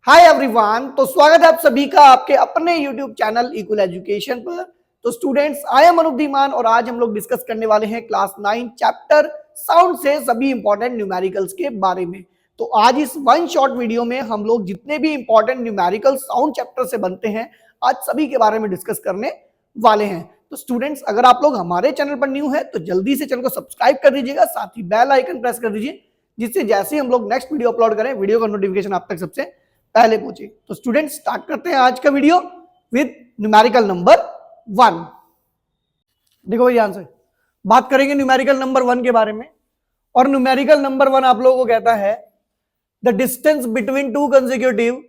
Hi everyone, तो स्वागत है आप सभी का आपके अपने YouTube चैनल इक्वल एजुकेशन पर। तो students, I am Anup Dhiman और आज हम लोग डिस्कस करने वाले हैं क्लास 9 चैप्टर साउंड से सभी इंपॉर्टेंट न्यूमेरिकल्स के बारे में। तो आज इस वन शॉर्ट वीडियो में हम लोग जितने भी इंपॉर्टेंट न्यूमेरिकल साउंड चैप्टर से बनते हैं आज सभी के बारे में डिस्कस करने वाले हैं। तो स्टूडेंट्स, अगर आप लोग हमारे चैनल पर न्यू है तो जल्दी से चैनल को सब्सक्राइब कर दीजिएगा, साथ ही बेल आइकन प्रेस कर दीजिए, जिससे जैसे ही हम लोग नेक्स्ट वीडियो अपलोड करें वीडियो का नोटिफिकेशन आप तक सबसे पहले पहुंचे। तो स्टूडेंट्स, स्टार्ट करते हैं आज का वीडियो विद न्यूमेरिकल नंबर 1। देखो ध्यान से बात करेंगे न्यूमेरिकल नंबर 1 के बारे में। और न्यूमेरिकल नंबर 1 आप लोगों को कहता है the distance between two consecutive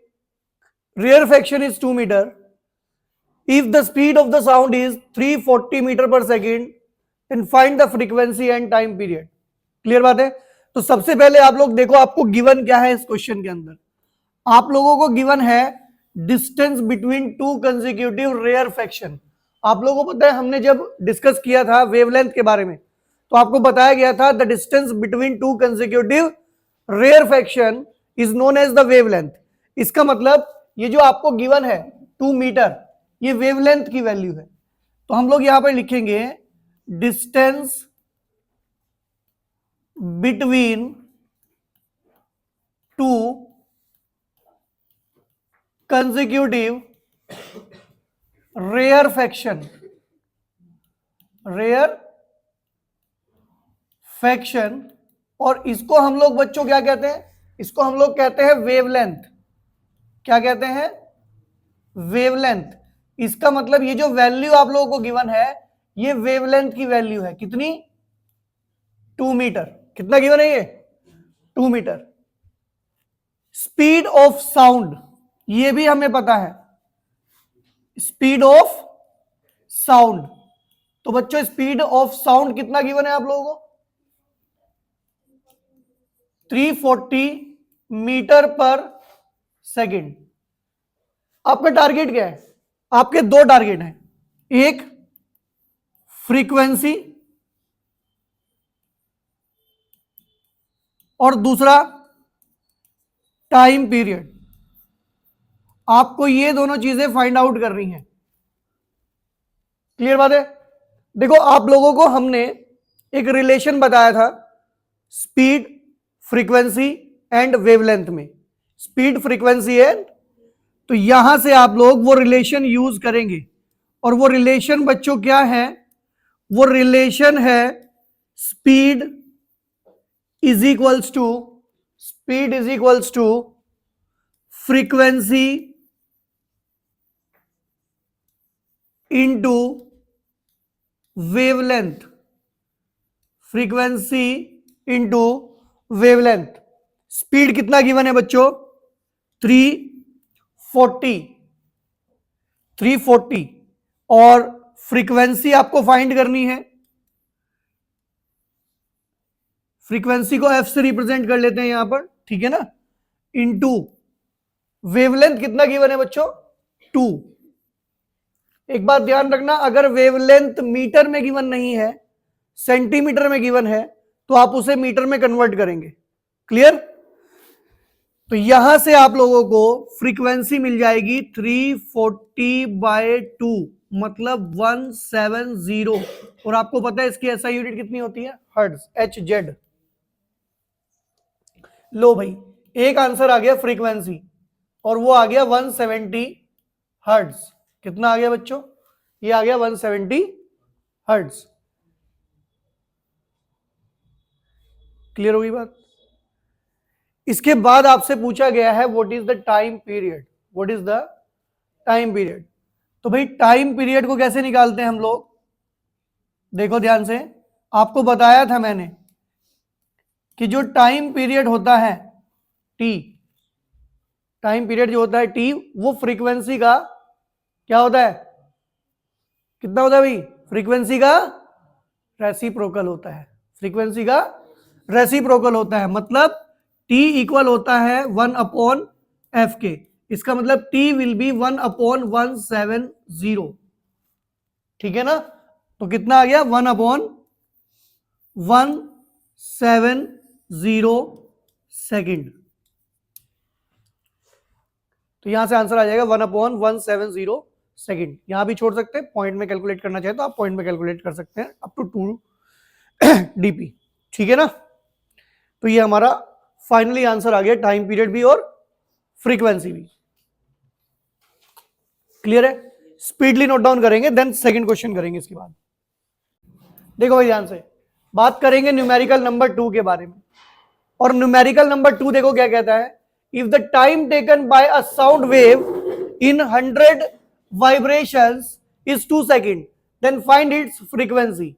rarefaction is 2 metre if the speed of the sound is 340 metre per second and find the frequency and time period. Clear बात है। तो सबसे पहले आप लोग देखो, आपको गिवन क्या है इस क्वेश्चन के अंदर। आप लोगों को गिवन है distance between two consecutive rarefaction. आप लोगों को पता है, हमने जब डिस्कस किया था वेवलेंथ के बारे में तो आपको बताया गया था the distance between two consecutive rarefaction is known as the wavelength. इसका मतलब ये जो आपको गिवन है 2 मीटर, ये वेवलेंथ की वैल्यू है। तो हम लोग यहां पर लिखेंगे distance between two consecutive rarefaction, और इसको हम लोग बच्चों क्या कहते हैं? इसको हम लोग कहते हैं वेवलेंथ। क्या कहते हैं? वेवलेंथ। इसका मतलब ये जो वैल्यू आप लोगों को गिवन है ये वेवलेंथ की वैल्यू है। कितनी? 2 मीटर। कितना गिवन है ये? 2 मीटर। स्पीड ऑफ साउंड, ये भी हमें पता है, स्पीड ऑफ साउंड। तो बच्चों स्पीड ऑफ साउंड कितना गिवन है आप लोगों को? 340 मीटर पर सेकेंड। आपका टारगेट क्या है? आपके 2 टारगेट हैं, एक फ्रीक्वेंसी और दूसरा टाइम पीरियड। आपको ये दोनों चीजें फाइंड आउट करनी है। क्लियर बात है। देखो, आप लोगों को हमने एक रिलेशन बताया था स्पीड, फ्रीक्वेंसी एंड वेवलेंथ में। स्पीड, फ्रीक्वेंसी एंड, तो यहां से आप लोग वो रिलेशन यूज करेंगे। और वो रिलेशन बच्चों क्या है? वो रिलेशन है speed is equals to frequency into wavelength. Frequency into wavelength. Speed कितना गिवन है बच्चों? 340। और फ्रीक्वेंसी आपको फाइंड करनी है। फ्रीक्वेंसी को एफ से रिप्रेजेंट कर लेते हैं यहां पर, ठीक है ना। इंटू वेवलेंथ कितना गिवन है बच्चों? 2। एक बात ध्यान रखना, अगर वेवलेंथ मीटर में गिवन नहीं है, सेंटीमीटर में गिवन है, तो आप उसे मीटर में कन्वर्ट करेंगे। क्लियर। तो यहां से आप लोगों को फ्रीक्वेंसी मिल जाएगी 340/2, मतलब 170। और आपको पता है इसकी एसआई यूनिट कितनी होती है? Hertz, HZ। लो भाई, एक आंसर आ गया फ्रीक्वेंसी और वो आ गया 170 हर्ट्ज। कितना आ गया बच्चों? ये आ गया 170 हर्ट्ज। क्लियर होगी बात। इसके बाद आपसे पूछा गया है what is the time period. What is the time period? तो भाई टाइम पीरियड को कैसे निकालते हैं हम लोग? देखो ध्यान से, आपको बताया था मैंने कि जो टाइम पीरियड होता है T, टाइम पीरियड जो होता है T, वो फ्रीक्वेंसी का क्या होता है? कितना होता है भाई? फ्रीक्वेंसी का रेसिप्रोकल होता है। फ्रीक्वेंसी का रेसिप्रोकल होता है, मतलब T इक्वल होता है 1/f के। इसका मतलब T विल बी 1/170। ठीक है ना। तो कितना आ गया? 1/170 सेकेंड। तो यहां से आंसर आ जाएगा 1/170 सेकेंड। यहां भी छोड़ सकते हैं, पॉइंट में कैलकुलेट करना चाहे तो आप पॉइंट में कैलकुलेट कर सकते हैं अप टू 2 dp। ठीक है ना। तो ये हमारा फाइनली आंसर आ गया, टाइम पीरियड भी और फ्रीक्वेंसी भी। क्लियर है। स्पीडली नोट डाउन करेंगे, देन सेकंड क्वेश्चन करेंगे इसके बाद। देखो भाई ध्यान से बात करेंगे न्यूमेरिकल नंबर 2 के बारे में। और न्यूमेरिकल नंबर 2 देखो क्या कहता है, if the time taken by a sound wave in 100 vibrations is 2 second, then find its frequency.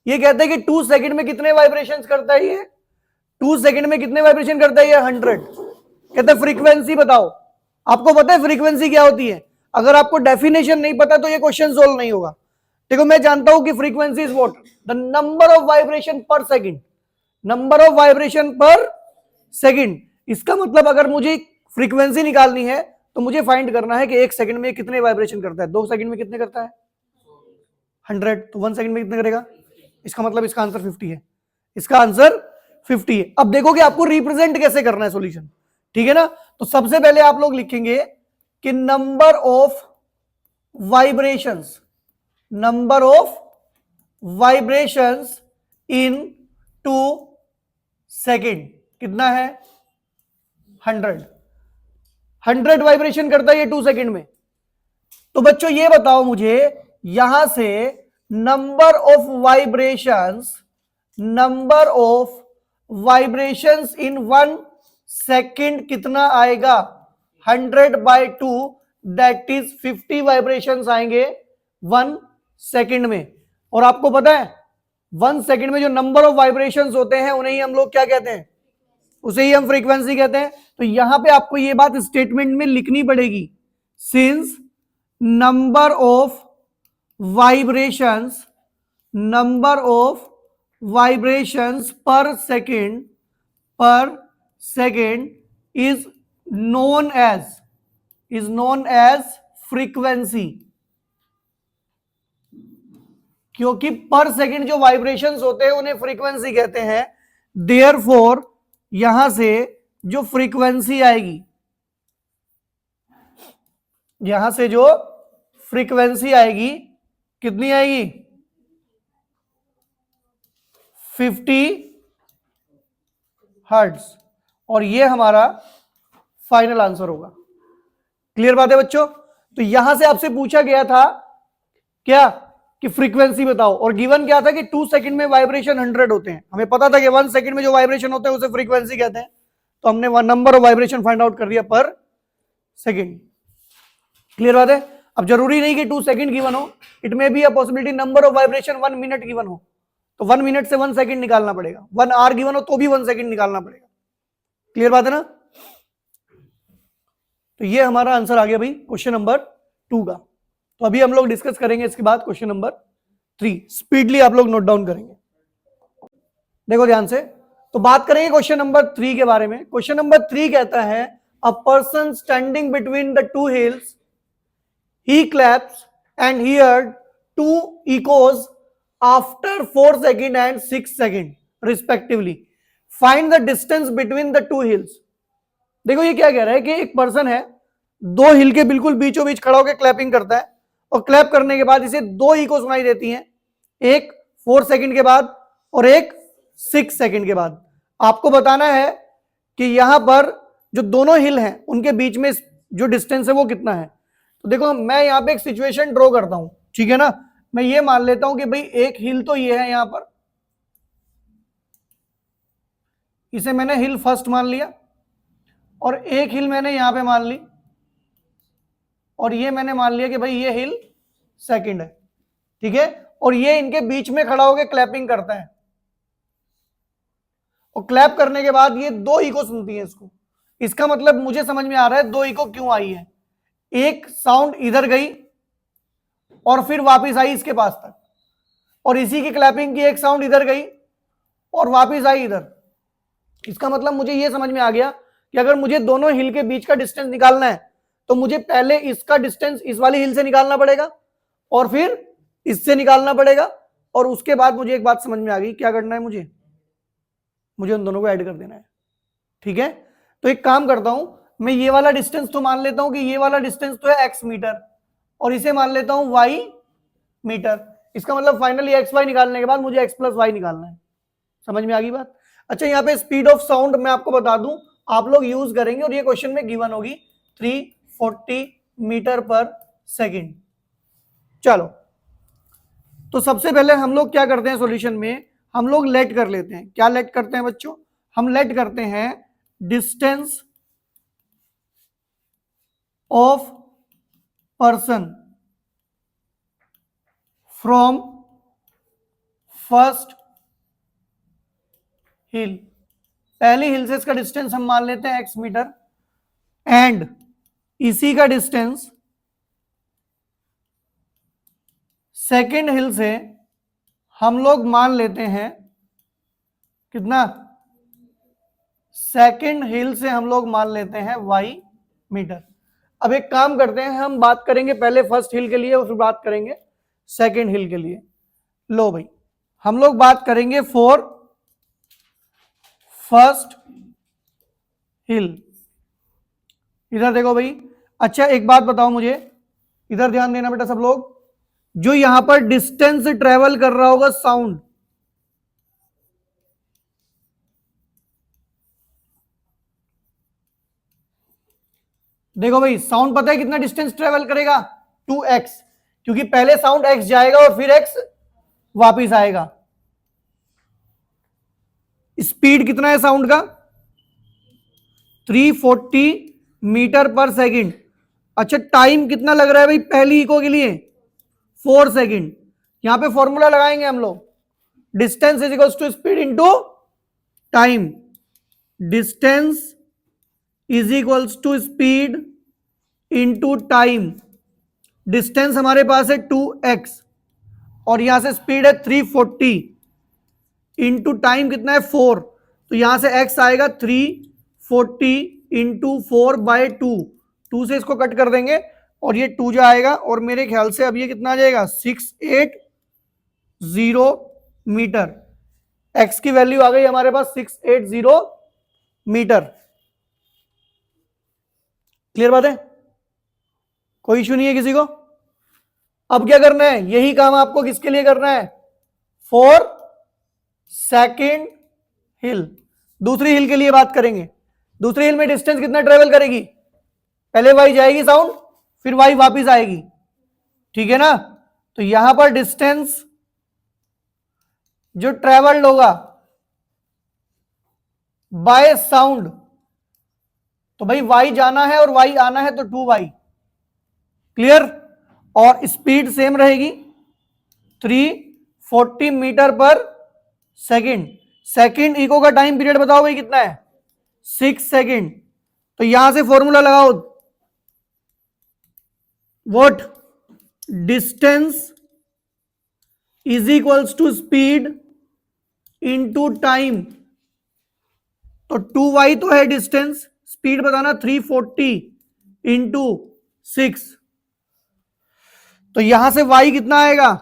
ये कहता है कि 2 सेकंड में कितने वाइब्रेशंस करता है ये, 2 सेकंड में कितने वाइब्रेशन करता है ये 100। कहता है फ्रीक्वेंसी बताओ। आपको पता है फ्रीक्वेंसी क्या होती है? अगर आपको डेफिनेशन नहीं पता तो ये क्वेश्चन सोल्व नहीं होगा। देखो मैं जानता हूं कि frequency is what, the number of vibration पर सेकंड, नंबर ऑफ वाइब्रेशन पर सेकंड। इसका मतलब अगर मुझे फ्रीक्वेंसी निकालनी है तो मुझे फाइंड करना है कि 1 सेकंड में कितने वाइब्रेशन करता है, 2 सेकंड में कितने करता है 100, तो 1 सेकंड में कितने करेगा। इसका मतलब इसका आंसर 50 है, इसका आंसर 50 है। अब देखो कि आपको रिप्रेजेंट कैसे करना है सॉल्यूशन। ठीक है ना। तो सबसे पहले आप लोग लिखेंगे कि number of vibrations, number of vibrations in 2 second कितना है 100 वाइब्रेशन करता है ये 2 सेकंड में। तो बच्चों ये बताओ मुझे यहां से number of vibrations, number of vibrations in 1 second कितना आएगा 100/2, दैट इज 50 वाइब्रेशंस आएंगे 1 सेकंड में। और आपको पता है 1 सेकंड में जो नंबर ऑफ वाइब्रेशंस होते हैं उन्हें ही हम लोग क्या कहते हैं, उसे ही हम फ्रीक्वेंसी कहते हैं। तो यहां पे आपको ये बात स्टेटमेंट में लिखनी पड़ेगी, since number of vibrations, number of vibrations per second is known as frequency. क्योंकि पर सेकेंड जो वाइब्रेशंस होते हैं उन्हें फ्रीक्वेंसी कहते हैं। देयरफॉर यहां से जो फ्रीक्वेंसी आएगी, यहां से जो फ्रीक्वेंसी आएगी कितनी आएगी 50 हर्ट्ज, और ये हमारा फाइनल आंसर होगा। क्लियर बात है बच्चों। तो यहां से आपसे पूछा गया था क्या कि फ्रीक्वेंसी बताओ, और गिवन क्या था कि 2 सेकंड में वाइब्रेशन 100 होते हैं। हमें पता था कि 1 सेकंड में जो वाइब्रेशन होते हैं उसे फ्रीक्वेंसी कहते हैं। तो हमने number of vibration find out कर दिया पर सेकंड। क्लियर बात है। अब जरूरी नहीं कि 2 सेकंड गिवन हो, it may be a possibility number of vibration 1 minute given हो, तो 1 मिनट से 1 सेकंड निकालना पड़ेगा। 1 आवर गिवन हो तो भी 1 सेकंड निकालना पड़ेगा। क्लियर बात है ना। तो ये हमारा आंसर आ गया भाई क्वेश्चन नंबर 2 का। तो अभी हम लोग डिस्कस करेंगे इसके बाद क्वेश्चन नंबर 3। स्पीडली आप लोग नोट डाउन करेंगे, देखो ध्यान से। तो बात करेंगे क्वेश्चन नंबर 3 के बारे में। क्वेश्चन नंबर 3 कहता है a person standing between the 2 hills, he claps and heard 2 echoes after 4 seconds and 6 seconds respectively. Find the distance between the 2 hills. देखो ये क्या कह रहा है कि एक पर्सन है, 2 हिल के बिल्कुल बीचों बीच खड़ा होकर क्लैपिंग करता है, और क्लैप करने के बाद इसे 2 इको सुनाई देती हैं, एक 4 सेकंड के बाद और एक 6 सेकंड के बाद। आपको बताना है कि यहां पर जो दोनों हिल हैं उनके बीच में जो डिस्टेंस है वो कितना है। तो देखो मैं यहां पे एक सिचुएशन ड्रॉ करता हूं, ठीक है ना। मैं ये मान लेता हूं कि भाई एक हिल तो ये है, यहां पर इसे मैंने हिल फर्स्ट मान लिया, और एक हिल मैंने यहां पे मान ली, और ये मैंने मान लिया कि भाई ये हिल सेकंड है, ठीक है। और ये इनके बीच में खड़ा होकर क्लैपिंग करता है, और क्लैप करने के बाद ये 2 इको सुनती है इसको। इसका मतलब मुझे समझ में आ रहा है 2 इको क्यों आई है। एक साउंड इधर गई और फिर वापस आई इसके पास तक, और इसी की क्लैपिंग की एक साउंड इधर गई और वापस आई इधर। इसका मतलब मुझे यह समझ में आ गया कि अगर मुझे दोनों हिल के बीच का डिस्टेंस निकालना है तो मुझे पहले इसका डिस्टेंस इस वाली हिल से निकालना पड़ेगा, और फिर इससे निकालना पड़ेगा, और उसके बाद मुझे एक बात समझ में आ गई, क्या करना है मुझे उन दोनों को ऐड कर देना है, ठीक है। तो एक काम करता हूं, मैं ये वाला डिस्टेंस तो मान लेता हूं कि ये वाला डिस्टेंस तो है x मीटर और इसे मान लेता हूं y मीटर। इसका मतलब फाइनली एक्स वाई निकालने के बाद मुझे x प्लस वाई निकालना है। समझ में आ गई बात? अच्छा, यहाँ पे स्पीड ऑफ साउंड मैं आपको बता दूं, आप लोग यूज करेंगे और ये क्वेश्चन में गिवन होगी 340 मीटर पर सेकेंड। चलो, तो सबसे पहले हम लोग क्या करते हैं सॉल्यूशन में, हम लोग लेट कर लेते हैं। क्या लेट करते हैं बच्चों? हम लेट करते हैं distance of person from first हिल। पहली हिल से इसका डिस्टेंस हम मान लेते हैं x मीटर एंड इसी का डिस्टेंस सेकेंड हिल से हम लोग मान लेते हैं कितना? सेकेंड हिल से हम लोग मान लेते हैं y मीटर। अब एक काम करते हैं, हम बात करेंगे पहले फर्स्ट हिल के लिए और फिर बात करेंगे सेकेंड हिल के लिए। लो भाई, हम लोग बात करेंगे फॉर फर्स्ट हिल। इधर देखो भाई। अच्छा, एक बात बताओ मुझे, इधर ध्यान देना बेटा सब लोग, जो यहां पर डिस्टेंस ट्रेवल कर रहा होगा साउंड, देखो भाई साउंड पता है कितना डिस्टेंस ट्रेवल करेगा? 2x, क्योंकि पहले साउंड x जाएगा और फिर x वापिस आएगा। स्पीड कितना है साउंड का? 340 मीटर पर सेकंड। अच्छा, टाइम कितना लग रहा है भाई पहली इको के लिए? 4 सेकंड। यहां पे फॉर्मूला लगाएंगे हम लोग, distance is equals to speed into time. Distance is equals to speed into time. Distance हमारे पास है 2x और यहां से स्पीड है 340 इंटू टाइम कितना है 4, तो यहां से x आएगा 340 इंटू 4/2 से इसको कट कर देंगे और ये 2 जाएगा और मेरे ख्याल से अब ये कितना आ जाएगा? 680 मीटर। x की वैल्यू आ गई हमारे पास 680 मीटर। क्लियर बात है? कोई इशू नहीं है किसी को? अब क्या करना है, यही काम आपको किसके लिए करना है? फॉर सेकेंड हिल। दूसरी हिल के लिए बात करेंगे। दूसरी हिल में डिस्टेंस कितना ट्रेवल करेगी? पहले y जाएगी साउंड, फिर y वापिस आएगी, ठीक है ना? तो यहां पर डिस्टेंस जो ट्रेवल्ड होगा बाय साउंड, तो भाई y जाना है और y आना है तो 2y। क्लियर? और स्पीड सेम रहेगी 340 metre per second. Second eco का टाइम पीरियड बताओ भाई कितना है? 6 सेकेंड। तो यहां से फॉर्मूला लगाओ, what? Distance is equals to speed into time. तो 2y तो है डिस्टेंस, स्पीड बताना 340 इंटू 6, तो यहां से y कितना आएगा?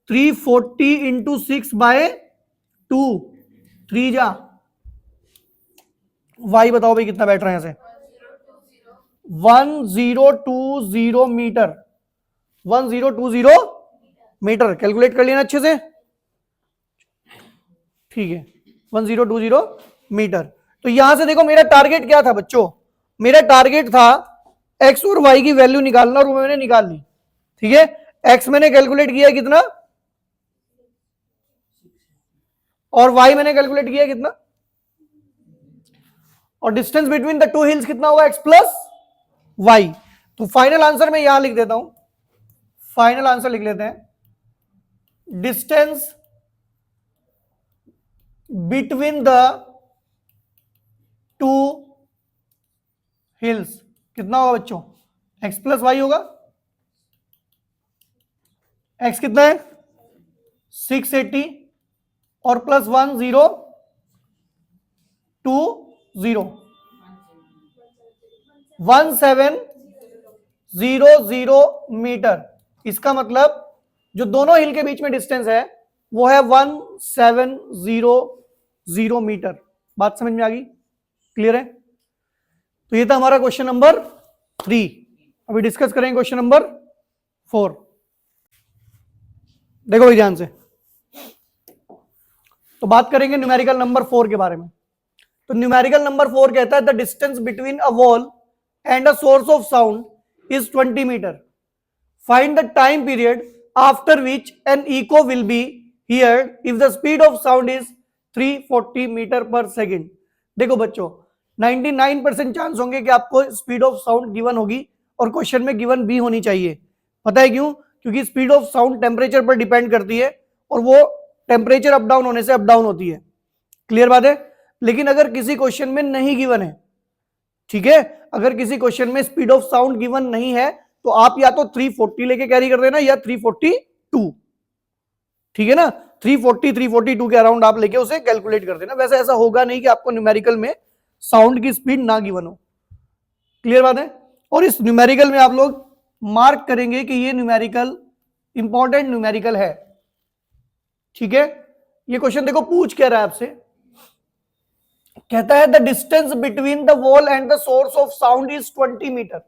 340 इंटू 6/2, 3 जा y बताओ भाई कितना बैठ रहा है? यहां से 1020 मीटर। 1020 मीटर कैलकुलेट कर लेना अच्छे से, ठीक है? 1020 मीटर। तो यहां से देखो मेरा टारगेट क्या था बच्चों? मेरा टारगेट था x और y की वैल्यू निकालना और वो मैंने निकाल ली, ठीक है? x मैंने कैलकुलेट किया कितना और y मैंने कैलकुलेट किया कितना, और distance between the two hills कितना हुआ? x plus y। तो फाइनल आंसर मैं यहां लिख देता हूं, फाइनल आंसर लिख लेते हैं, distance between the two hills कितना होगा बच्चों? x प्लस वाई होगा। x कितना है? 680 और प्लस 1020 1700 मीटर। इसका मतलब जो दोनों हिल के बीच में डिस्टेंस है वो है 1700 मीटर। बात समझ में आ गई? क्लियर है? तो ये था हमारा क्वेश्चन नंबर 3। अभी डिस्कस करेंगे क्वेश्चन नंबर 4। देखो भाई ध्यान से, तो बात करेंगे न्यूमेरिकल नंबर 4 के बारे में। तो न्यूमेरिकल नंबर 4 कहता है the distance between a wall and a source of sound is 20 metre. Find the time period after which an echo will be heard if the speed of sound is 340 metre per second. देखो बच्चों, 99% chance होंगे कि आपको speed of sound given होगी और question में given भी होनी चाहिए। पता है क्यों? क्योंकि स्पीड ऑफ साउंड टेम्परेचर पर डिपेंड करती है और वो टेम्परेचर अप डाउन होने से अप डाउन होती है। क्लियर बात है? लेकिन अगर किसी क्वेश्चन में नहीं गिवन है, ठीक है, अगर किसी क्वेश्चन में स्पीड ऑफ साउंड गिवन नहीं है तो आप या तो 340 लेके कैरी कर देना या 342, ठीक है ना, 340 342 के अराउंड आप लेके उसे कैलकुलेट कर देना। वैसे ऐसा होगा नहीं कि आपको न्यूमेरिकल में साउंड की स्पीड ना गिवन हो। क्लियर बात है? और इस न्यूमेरिकल में आप लोग मार्क करेंगे कि ये न्यूमेरिकल इंपॉर्टेंट न्यूमेरिकल है, ठीक है। ये क्वेश्चन देखो पूछ क्या रहा है आपसे, कहता है the distance between the wall and the source of sound is 20 metre.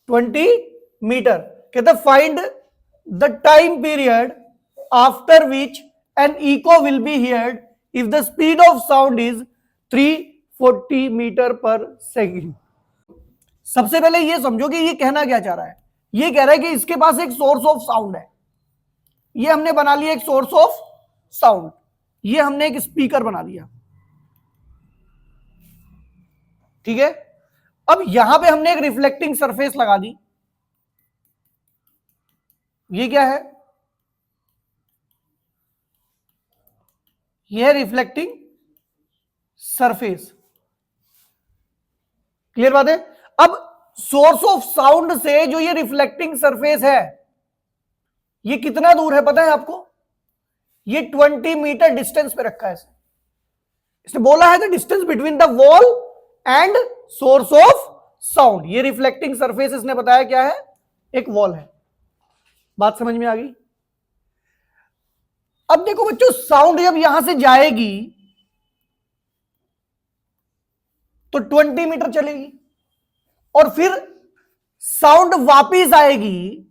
20 metre. कहता है find the time period after which an echo will be heard if the speed of sound is 340 metre per second. सबसे पहले ये समझो कि ये कहना क्या चाह रहा है। ये कह रहा है कि इसके पास एक सोर्स ऑफ साउंड है, ये हमने बना लिया एक सोर्स ऑफ साउंड, ये हमने एक स्पीकर बना लिया, ठीक है। अब यहां पे हमने एक रिफ्लेक्टिंग सरफेस लगा दी, ये क्या है? ये है रिफ्लेक्टिंग सरफेस। क्लियर बात है? अब सोर्स ऑफ साउंड से जो ये रिफ्लेक्टिंग सरफेस है ये कितना दूर है पता है आपको? ये 20 मीटर डिस्टेंस पे रखा है इसने बोला है the distance between the wall and source of sound. ये रिफ्लेक्टिंग सरफेस इसने बताया क्या है? एक वॉल है। बात समझ में आ गई? अब देखो बच्चों, साउंड जब यहां से जाएगी तो 20 मीटर चलेगी और फिर साउंड वापिस आएगी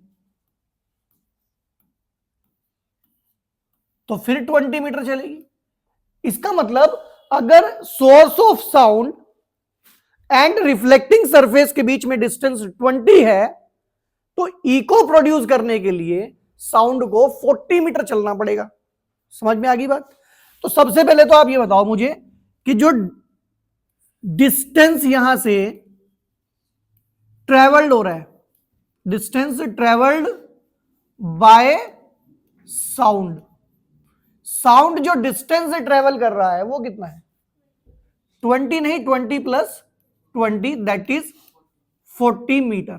तो फिर 20 मीटर चलेगी। इसका मतलब अगर source of sound and reflecting surface के बीच में डिस्टेंस 20 है तो इको प्रोड्यूस करने के लिए साउंड को 40 मीटर चलना पड़ेगा। समझ में आ गई बात? तो सबसे पहले तो आप ये बताओ मुझे कि जो डिस्टेंस यहां से ट्रेवल्ड हो रहा है, distance travelled by sound, sound जो डिस्टेंस से ट्रेवल कर रहा है वो कितना है? 20 नहीं, 20 plus 20 that is 40 metre.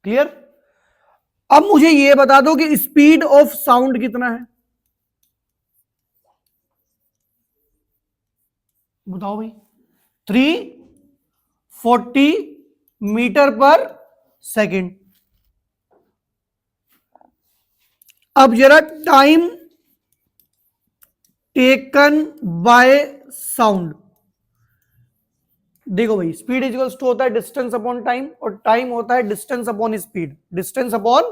Clear? अब मुझे ये बता दो कि स्पीड ऑफ साउंड कितना है? बताओ भाई। 340 मीटर पर सेकेंड। अब जरा टाइम टेकन बाय साउंड देखो भाई। स्पीड इक्वल्स टू होता है डिस्टेंस अपॉन टाइम और टाइम होता है distance upon speed. Distance upon,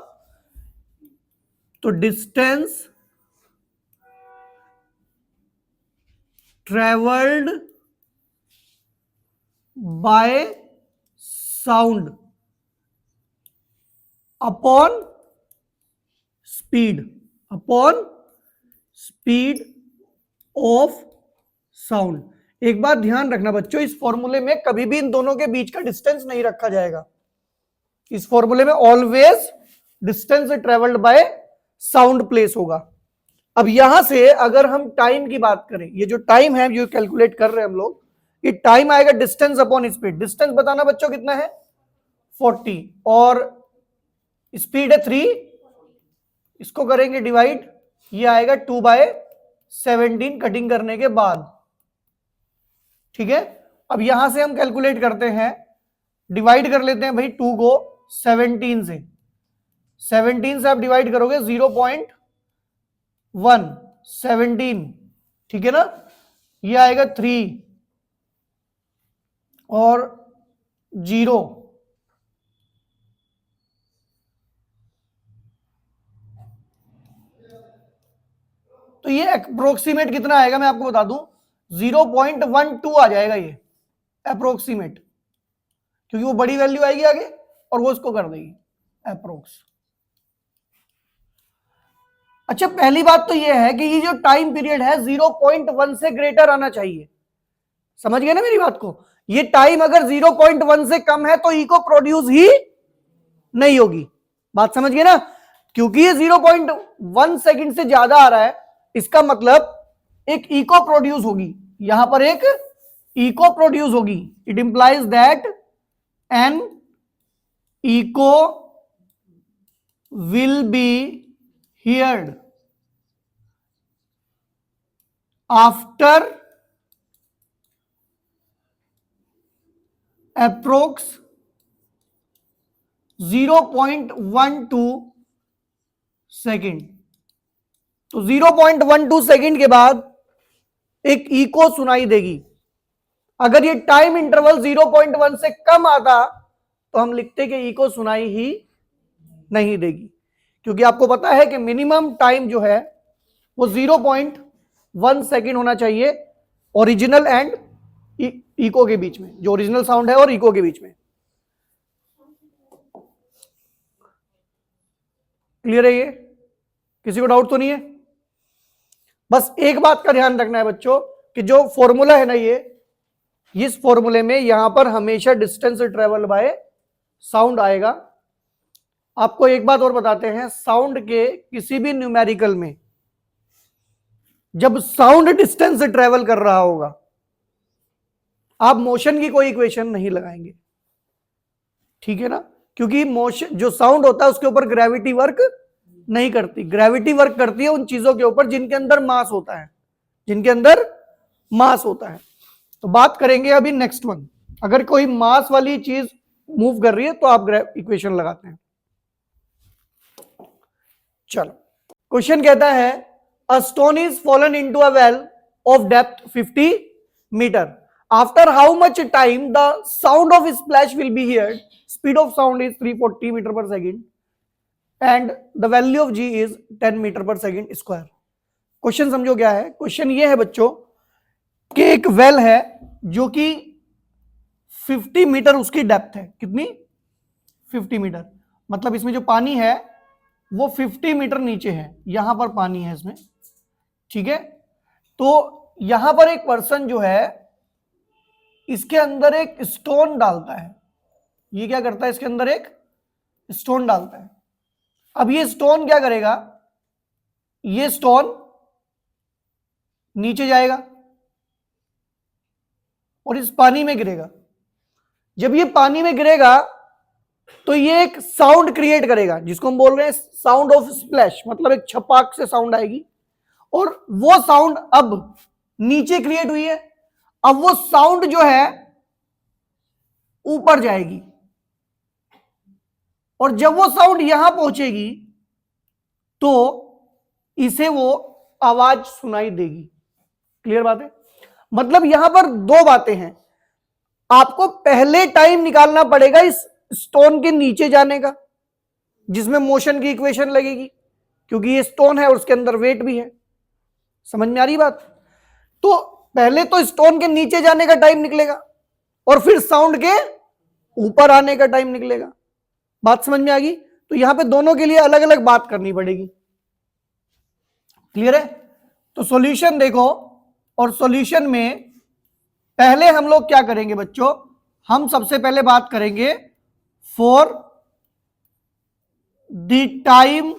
तो distance travelled by sound upon speed, upon speed of sound. एक बात ध्यान रखना बच्चों, इस फॉर्मूले में कभी भी इन दोनों के बीच का डिस्टेंस नहीं रखा जाएगा। इस फॉर्मूले में always distance travelled by sound place होगा। अब यहां से अगर हम टाइम की बात करें, ये जो टाइम है जो कैलकुलेट कर रहे हैं हम लोग, ये टाइम आएगा डिस्टेंस अपॉन स्पीड। डिस्टेंस बताना बच्चों कितना है? 40 और स्पीड है 3, इसको करेंगे डिवाइड, ये आएगा 2/17 कटिंग करने के बाद, ठीक है। अब यहां से हम कैलकुलेट करते हैं, डिवाइड कर लेते हैं भाई 2 को 17 से, 17 से आप डिवाइड करोगे 0.117, ठीक है ना। ये आएगा 3 और 0। तो ये अप्रोक्सीमेट कितना आएगा मैं आपको बता दूं, 0.12 आ जाएगा ये अप्रोक्सीमेट, क्योंकि वो बड़ी वैल्यू आएगी आगे और वो इसको कर देगी अप्रोक्स। अच्छा, पहली बात तो ये है कि ये जो टाइम पीरियड है 0.1 से ग्रेटर आना चाहिए। समझ गए ना मेरी बात को? ये टाइम अगर 0.1 से कम है तो इको प्रोड्यूस ही नहीं होगी। बात समझ गए ना? क्योंकि ये 0.1 सेकंड से ज्यादा आ रहा है, इसका मतलब एक इको प्रोड्यूस होगी, यहां पर एक इको प्रोड्यूस होगी। It implies that an echo will be heard after approx 0.12 second. तो 0.12 सेकेंड के बाद एक इको सुनाई देगी। अगर ये टाइम इंटरवल 0.1 से कम आता तो हम लिखते कि इको सुनाई ही नहीं देगी, क्योंकि आपको पता है कि मिनिमम टाइम जो है वो 0.1 सेकेंड होना चाहिए ओरिजिनल एंड इको के बीच में, जो ओरिजिनल साउंड है और इको के बीच में। क्लियर है? ये किसी को डाउट तो नहीं है? बस एक बात का ध्यान रखना है बच्चों कि जो फॉर्मूला है ना, ये इस फॉर्मूले में यहां पर हमेशा डिस्टेंस ट्रेवल बाय साउंड आएगा। आपको एक बात और बताते हैं, साउंड के किसी भी न्यूमेरिकल में जब साउंड डिस्टेंस से ट्रेवल कर रहा होगा, आप मोशन की कोई इक्वेशन नहीं लगाएंगे, ठीक है ना? क्योंकि मोशन जो साउंड होता है उसके ऊपर ग्रेविटी वर्क नहीं करती। ग्रेविटी वर्क करती है उन चीजों के ऊपर जिनके अंदर मास होता है, जिनके अंदर मास होता है। तो बात करेंगे अभी नेक्स्ट वन। अगर कोई मास वाली चीज मूव कर रही है तो आप इक्वेशन लगाते हैं। चलो, क्वेश्चन कहता है a stone is fallen into a well of depth 50 metre. After how much time the sound of splash will be heard? Speed of sound is 340 metre per second and the value of G is 10 metre per second square. Question समझो क्या है? Question ये है बच्चों कि एक well है जो कि 50 मीटर उसकी डेप्थ है। कितनी? 50 मीटर। मतलब इसमें जो पानी है वो 50 मीटर नीचे है, यहां पर पानी है इसमें, ठीक है? तो यहां पर एक पर्सन जो है इसके अंदर एक स्टोन डालता है। ये क्या करता है? इसके अंदर एक स्टोन डालता है। अब ये स्टोन क्या करेगा? ये स्टोन नीचे जाएगा और इस पानी में गिरेगा। जब ये पानी में गिरेगा तो ये एक साउंड क्रिएट करेगा जिसको हम बोल रहे हैं साउंड ऑफ स्प्लैश, मतलब एक छपाक से साउंड आएगी। और वो साउंड अब नीचे क्रिएट हुई है, अब वो साउंड जो है ऊपर जाएगी और जब वो साउंड यहां पहुंचेगी तो इसे वो आवाज सुनाई देगी। क्लियर बात है? मतलब यहां पर दो बातें हैं। आपको पहले टाइम निकालना पड़ेगा इस स्टोन के नीचे जाने का, जिसमें मोशन की इक्वेशन लगेगी, क्योंकि ये स्टोन है और उसके अंदर वेट भी है। समझ में आ रही बात? तो पहले तो स्टोन के नीचे जाने का टाइम निकलेगा और फिर साउंड के ऊपर आने का टाइम निकलेगा। बात समझ में आ गई? तो यहां पे दोनों के लिए अलग अलग बात करनी पड़ेगी। क्लियर है? तो सॉल्यूशन देखो, और सॉल्यूशन में पहले हम लोग क्या करेंगे बच्चों? हम सबसे पहले बात करेंगे for the time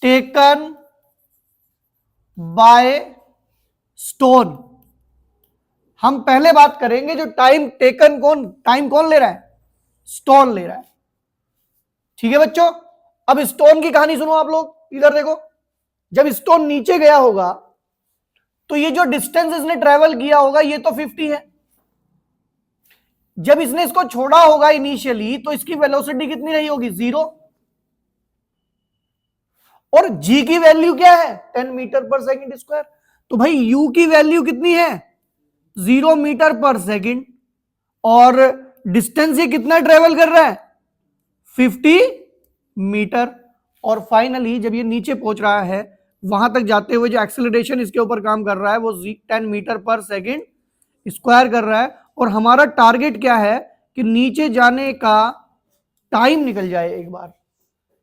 taken by stone. हम पहले बात करेंगे जो टाइम टेकन, टाइम कौन ले रहा है? स्टोन ले रहा है। ठीक है बच्चों? अब स्टोन की कहानी सुनो आप लोग, इधर देखो। जब स्टोन नीचे गया होगा तो ये जो डिस्टेंस इसने ट्रेवल किया होगा ये तो 50 है। जब इसने इसको छोड़ा होगा इनिशियली तो इसकी वेलोसिटी कितनी रही होगी? 0। और जी की वैल्यू क्या है? 10 मीटर पर सेकेंड स्क्वायर। तो भाई u की वैल्यू कितनी है 0 मीटर पर सेकंड और डिस्टेंस ये कितना ट्रेवल कर रहा है 50 मीटर। और फाइनली जब ये नीचे पहुंच रहा है वहां तक जाते हुए जो एक्सेलरेशन इसके ऊपर काम कर रहा है वो 10 मीटर पर सेकंड स्क्वायर कर रहा है। और हमारा टारगेट क्या है कि नीचे जाने का टाइम निकल जाए एक बार।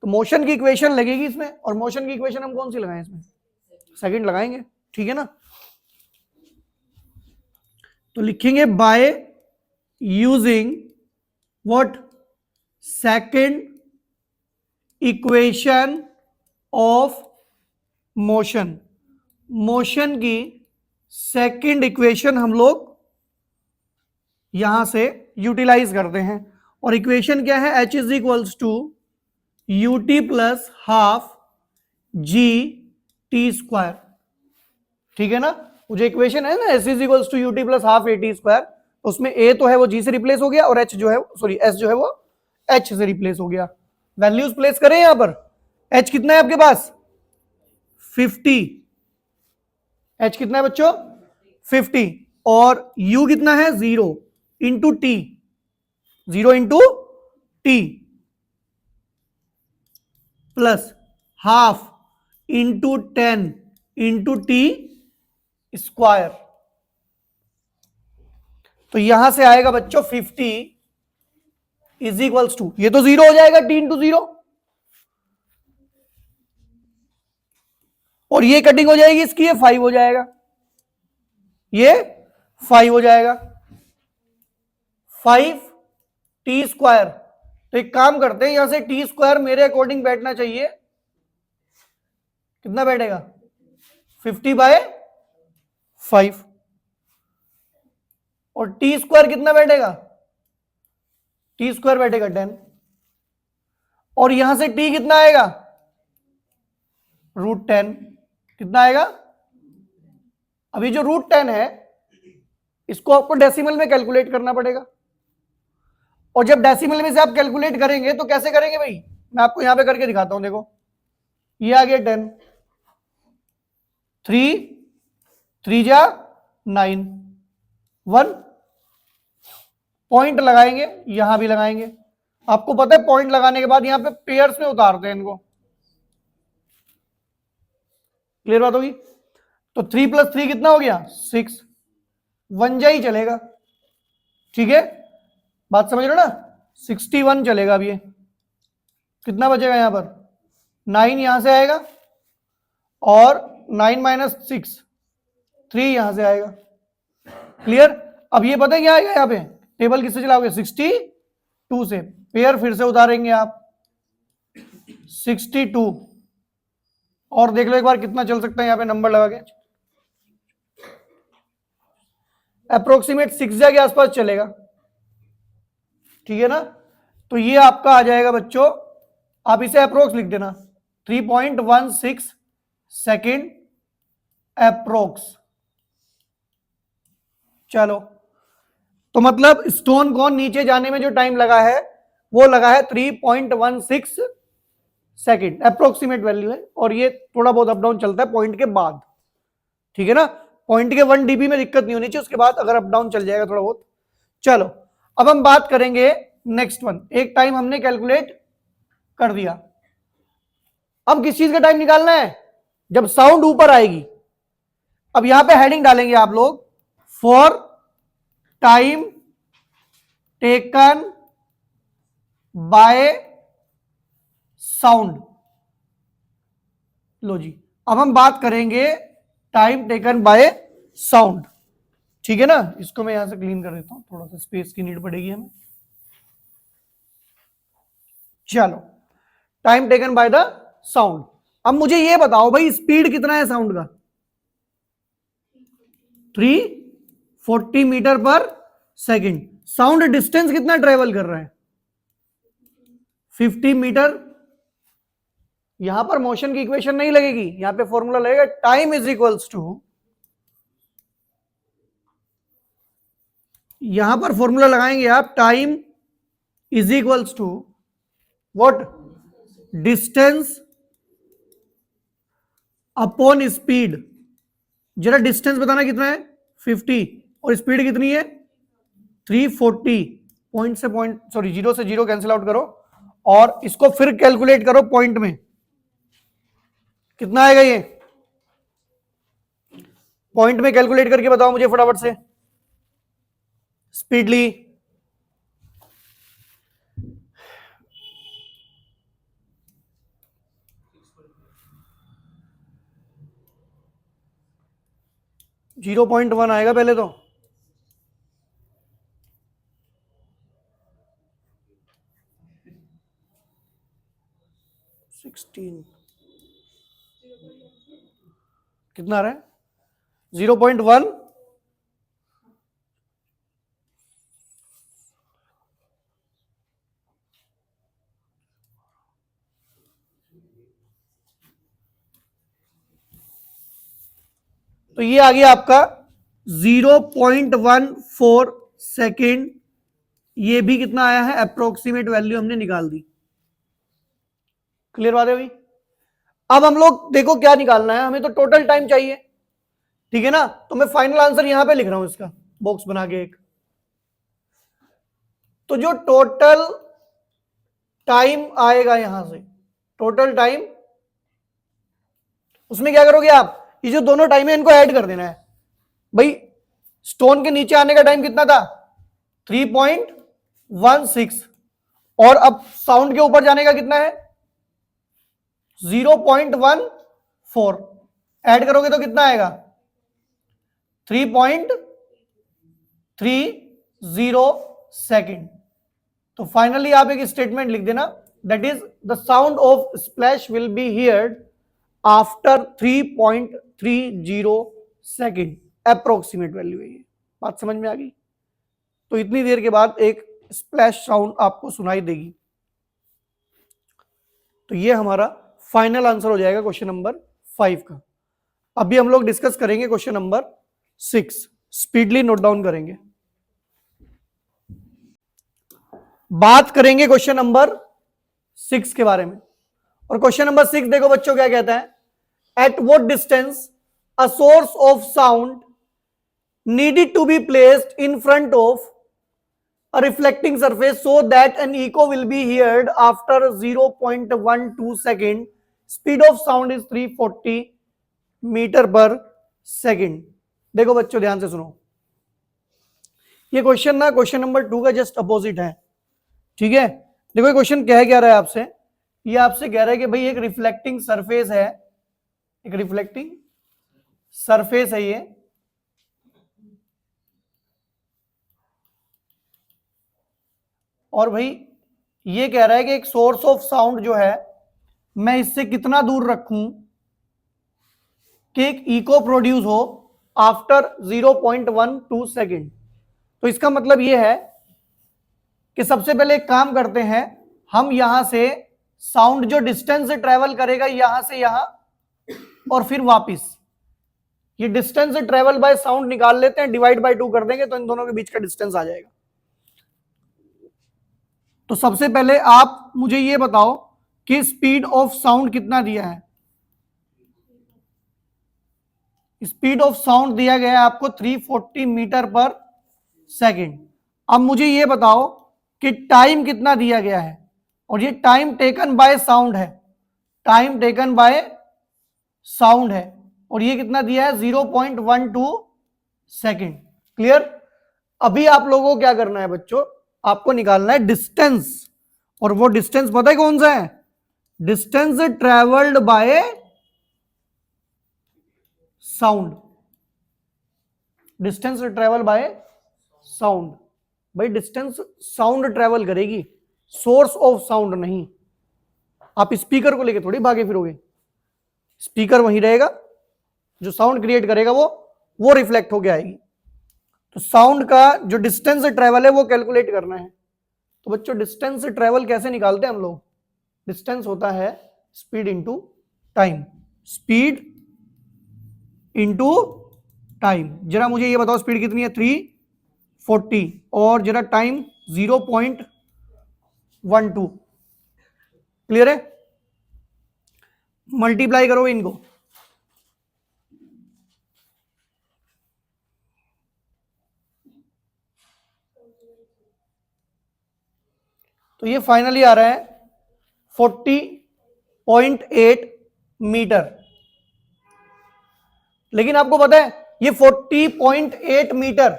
तो मोशन की इक्वेशन लगेगी इसमें, और मोशन की इक्वेशन हम कौन सी लगाएं इसमें सेकंड लगाएंगे, ठीक है ना। तो लिखेंगे by using what second equation of motion. Motion की सेकंड इक्वेशन हम लोग यहां से यूटिलाइज करते हैं। और इक्वेशन क्या है h is equals to u t plus half g t square, ठीक है ना। वो जो इक्वेशन है ना s is equals to u t plus half a t square, उसमें ए तो है वो जी से रिप्लेस हो गया और एच जो है सॉरी एस जो है वो एच से रिप्लेस हो गया। वैल्यूज प्लेस करें यहां पर। एच कितना है आपके पास 50, एच कितना है बच्चों 50 और u कितना है 0 into T, 0 into T plus half into 10 into T square. तो यहां से आएगा बच्चों 50 इज इक्वल्स टू, ये तो 0 हो जाएगा टी इंटू 0 और ये कटिंग हो जाएगी इसकी, ये 5 हो जाएगा, ये 5 हो जाएगा 5 टी स्क्वायर। तो एक काम करते हैं यहां से टी स्क्वायर मेरे अकॉर्डिंग बैठना चाहिए, कितना बैठेगा 50/5 और टी स्क्वायर कितना बैठेगा टी स्क्वायर बैठेगा 10 और यहां से टी कितना आएगा √10 कितना आएगा। अभी जो √10 है इसको आपको डेसिमल में कैलकुलेट करना पड़ेगा और जब डेसिमल में से आप कैलकुलेट करेंगे तो कैसे करेंगे भाई, मैं आपको यहां पे करके दिखाता हूं। देखो ये आ गया 10, 3 जा 9, 1 पॉइंट लगाएंगे, यहां भी लगाएंगे। आपको पता है पॉइंट लगाने के बाद यहां पे पेयर्स में उतारते हैं इनको, क्लियर बात होगी। तो 3 + 3 कितना हो गया 6, 1 जा ही चलेगा, ठीक है बात समझ रहे हो ना। 61 चलेगा। अब ये कितना बचेगा यहां पर 9 यहां से आएगा और 9 - 6 3 यहां से आएगा, क्लियर। अब ये पता है क्या आएगा यहां पे, टेबल किससे चलाओगे 62 से, पेयर फिर से उतारेंगे आप 62 और देख लो एक बार कितना चल सकता है यहां पे नंबर लगा के, अप्रोक्सीमेट 6 के आसपास चलेगा, ठीक है ना। तो ये आपका आ जाएगा बच्चों, आप इसे अप्रोक्स लिख देना 3.16 सेकेंड अप्रोक्स। चलो तो मतलब स्टोन को नीचे जाने में जो टाइम लगा है वो लगा है 3.16 सेकेंड, अप्रोक्सीमेट वैल्यू है और ये थोड़ा बहुत अप डाउन चलता है पॉइंट के बाद, ठीक है ना। पॉइंट के 1 dB में दिक्कत नहीं होनी चाहिए, उसके बाद अगर अप डाउन चल जाएगा थोड़ा बहुत। चलो अब हम बात करेंगे नेक्स्ट वन। एक टाइम हमने कैलकुलेट कर दिया, अब किस चीज का टाइम निकालना है जब साउंड ऊपर आएगी। अब यहां पे हेडिंग डालेंगे आप लोग for time taken by sound. लो जी अब हम बात करेंगे टाइम टेकन बाय साउंड, ठीक है ना। इसको मैं यहां से क्लीन कर देता हूं, थोड़ा सा स्पेस की नीड पड़ेगी हमें। चलो time taken by the sound. अब मुझे ये बताओ भाई स्पीड कितना है साउंड का 340 metre per second. Sound distance कितना ट्रेवल कर रहा है 50 मीटर। यहां पर मोशन की इक्वेशन नहीं लगेगी, यहां पे फॉर्मूला लगेगा टाइम इज इक्वल्स टू, यहां पर फॉर्मूला लगाएंगे आप time is equals to what distance upon speed. जरा डिस्टेंस बताना कितना है 50 और स्पीड कितनी है 340। पॉइंट से पॉइंट सॉरी जीरो से जीरो कैंसिल आउट करो और इसको फिर कैलकुलेट करो पॉइंट में, कितना आएगा ये पॉइंट में कैलकुलेट करके बताओ मुझे फटाफट से स्पीडली। जीरो पॉइंट वन आएगा पहले तो, कितना आ रहा है 0.1 तो ये आ गया आपका 0.14 सेकेंड। ये भी कितना आया है अप्रोक्सीमेट वैल्यू हमने निकाल दी। क्लियर बात है भाई। अब हम लोग देखो क्या निकालना है, हमें तो टोटल टाइम चाहिए, ठीक है ना। तो मैं फाइनल आंसर यहां पे लिख रहा हूं इसका बॉक्स बना के एक। तो जो टोटल टाइम आएगा यहां से, टोटल टाइम, उसमें क्या करोगे आप, ये जो दोनों टाइम है इनको ऐड कर देना है। भाई स्टोन के नीचे आने का टाइम कितना था 3.16 और अब साउंड के ऊपर जाने का कितना है 0.14। ऐड करोगे तो कितना आएगा 3.30 सेकेंड। तो फाइनली आप एक स्टेटमेंट लिख देना, that is the sound of splash will be heard after 3.30 second. Approximate value है ये, बात समझ में आ गई। तो इतनी देर के बाद एक स्प्लैश साउंड आपको सुनाई देगी। तो ये हमारा फाइनल आंसर हो जाएगा क्वेश्चन नंबर 5 का। अभी हम लोग डिस्कस करेंगे question number 6, speedily note down करेंगे। बात करेंगे क्वेश्चन नंबर 6 के बारे में। और क्वेश्चन नंबर 6 देखो बच्चों क्या कहता है, at what distance a source of sound needed to be placed in front of a reflecting surface so that an echo will be heard after 0.12 second. Speed of sound is 340 metre per second. देखो बच्चों ध्यान से सुनो, ये question ना question number 2 का just opposite है, ठीक है। देखो ये क्वेश्चन क्या रहा है आपसे, ये आपसे कह रहा है कि भाई एक रिफ्लेक्टिंग सरफेस है, एक रिफ्लेक्टिंग सरफेस है ये, और भाई ये कह रहा है कि एक सोर्स ऑफ साउंड जो है मैं इससे कितना दूर रखूं कि एक इको प्रोड्यूस हो आफ्टर 0.12 सेकेंड। तो इसका मतलब ये है कि सबसे पहले एक काम करते हैं, हम यहां से साउंड जो डिस्टेंस से ट्रेवल करेगा यहां से यहां और फिर वापस, ये डिस्टेंस से ट्रेवल बाय साउंड निकाल लेते हैं, डिवाइड बाय 2 कर देंगे तो इन दोनों के बीच का डिस्टेंस आ जाएगा। तो सबसे पहले आप मुझे ये बताओ कि स्पीड ऑफ साउंड कितना दिया है। स्पीड ऑफ साउंड दिया गया है आपको 340 मीटर पर सेकेंड। अब मुझे ये बताओ कि टाइम कितना दिया गया है, और ये टाइम टेकन बाय साउंड है, टाइम टेकन बाय साउंड है, और ये कितना दिया है 0.12 सेकेंड। क्लियर। अभी आप लोगों को क्या करना है बच्चों, आपको निकालना है डिस्टेंस, और वो डिस्टेंस पता है कौन सा है, distance travelled by sound, distance travel by sound. भाई डिस्टेंस साउंड ट्रेवल करेगी, सोर्स ऑफ साउंड नहीं। आप स्पीकर को लेके थोड़ी भागे फिरोगे, स्पीकर वहीं रहेगा, जो साउंड क्रिएट करेगा वो रिफ्लेक्ट होके आएगी। तो साउंड का जो डिस्टेंस से ट्रेवल है वो कैलकुलेट करना है। तो बच्चों डिस्टेंस से ट्रेवल कैसे निकालते हैं हम लोग, डिस्टेंस होता है speed into time, speed into time. जरा मुझे ये बताओ स्पीड कितनी है 340 और जरा टाइम 0.12। क्लियर है, मल्टीप्लाई करो इनको, तो ये फाइनली आ रहा है 40.8 मीटर। लेकिन आपको पता है ये 40.8 मीटर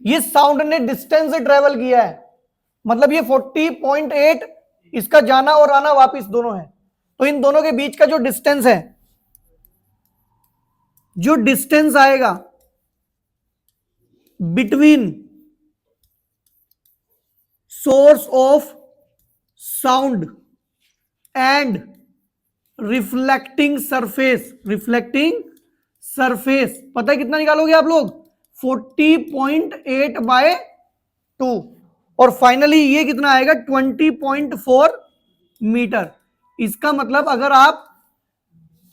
ये साउंड ने डिस्टेंस से ट्रेवल किया है, मतलब ये 40.8 इसका जाना और आना वापस दोनों है। तो इन दोनों के बीच का जो डिस्टेंस है, जो डिस्टेंस आएगा between source of sound and reflecting surface, पता है कितना निकालोगे आप लोग? 40.8/2 और फाइनली ये कितना आएगा? 20.4 मीटर। इसका मतलब अगर आप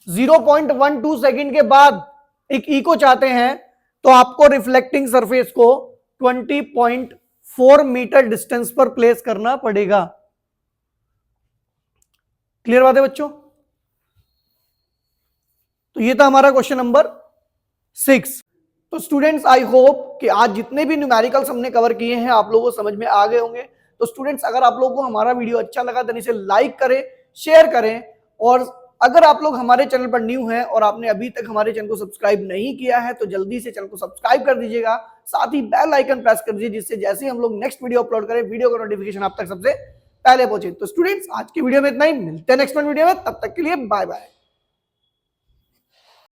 0.12 सेकंड के बाद एक इको चाहते हैं तो आपको रिफ्लेक्टिंग सरफेस को 20.4 मीटर डिस्टेंस पर प्लेस करना पड़ेगा। क्लियर बात है बच्चों? तो ये था हमारा क्वेश्चन नंबर 6। तो स्टूडेंट्स आई होप कि आज जितने भी न्यूमेरिकल्स हमने कवर किए हैं आप लोगों को समझ में आ गए होंगे। तो स्टूडेंट्स अगर आप लोगों को हमारा वीडियो अच्छा लगा तो इसे लाइक करें, शेयर करें, और अगर आप लोग हमारे चैनल पर न्यू हैं और आपने अभी तक हमारे चैनल को सब्सक्राइब नहीं किया है तो जल्दी से चैनल को सब्सक्राइब कर दीजिएगा, साथ ही बेल आइकन प्रेस कर दीजिए जिससे जैसे ही हम लोग नेक्स्ट वीडियो अपलोड करें वीडियो का नोटिफिकेशन आप तक सबसे पहले पहुंचे। तो स्टूडेंट्स आज की वीडियो में इतना ही, मिलते हैं नेक्स्ट वीडियो में, तब तक के लिए बाय बाय।